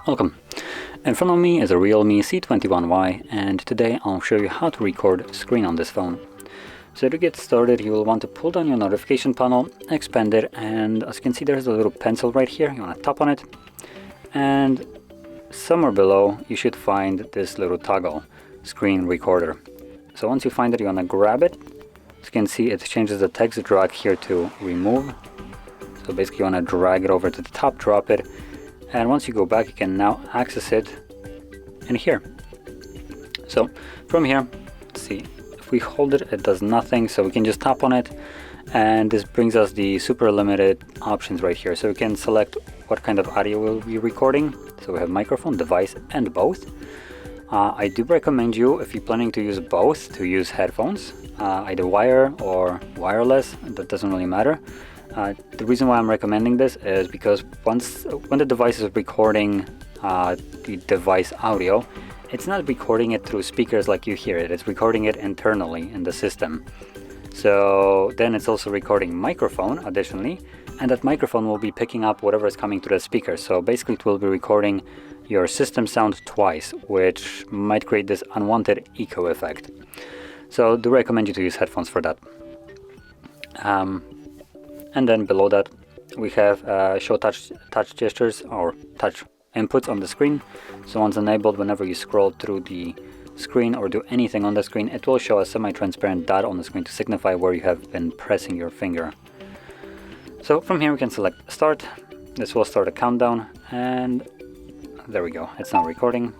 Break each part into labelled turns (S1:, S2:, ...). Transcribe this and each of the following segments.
S1: Welcome. In front of me is a REALME C21Y, and today I'll show you how to record screen on this phone. So to get started, you will want to pull down your notification panel, expand it, and as you can see there's a little pencil right here. You want to tap on it, and somewhere below you should find this little toggle, screen recorder. So once you find it, you want to grab it. As you can see, it changes the text drag here to remove. So basically you want to drag it over to the top, drop it, and once you go back you can now access it in here. So from here, let's see, if we hold it, it does nothing, so we can just tap on it, and this brings us the super limited options right here. So we can select what kind of audio we'll be recording. So we have microphone, device, and both. I do recommend you, if you're planning to use both, to use headphones, either wire or wireless, that doesn't really matter. The reason why I'm recommending this is because when the device is recording the device audio, it's not recording it through speakers like you hear it, it's recording it internally in the system. So then it's also recording microphone additionally, and that microphone will be picking up whatever is coming to the speaker. So basically it will be recording your system sound twice, which might create this unwanted echo effect. So I do recommend you to use headphones for that. And then below that we have show touch gestures or touch inputs on the screen. So once enabled, whenever you scroll through the screen or do anything on the screen, it will show a semi-transparent dot on the screen to signify where you have been pressing your finger. So from here we can select start. This will start a countdown, and there we go, it's now recording.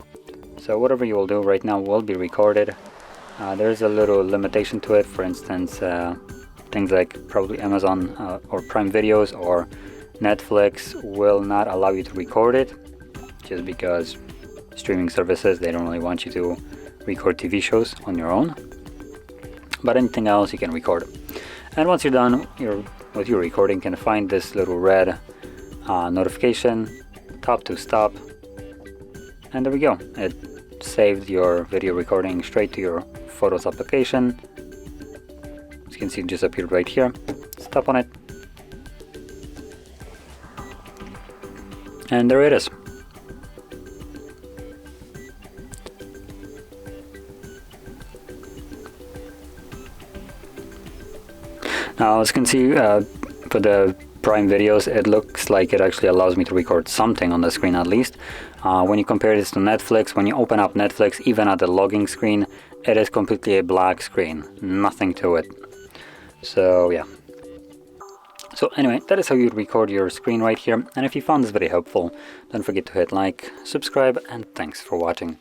S1: So whatever you will do right now will be recorded. There's a little limitation to it. For instance, things like probably Amazon or Prime Videos or Netflix will not allow you to record it, just because streaming services, they don't really want you to record TV shows on your own. But anything else you can record. And once you're done with your recording, you can find this little red notification, tap to stop, and there we go. It saved your video recording straight to your Photos application. As you can see, it just appeared right here. Just tap on it, and there it is. Now as you can see, for the Prime Videos, it looks like it actually allows me to record something on the screen at least. When you compare this to Netflix, when you open up Netflix, even at the logging screen, it is completely a black screen, nothing to it. So yeah. So anyway, that is how you record your screen right here. And if you found this video helpful, don't forget to hit like, subscribe, and thanks for watching.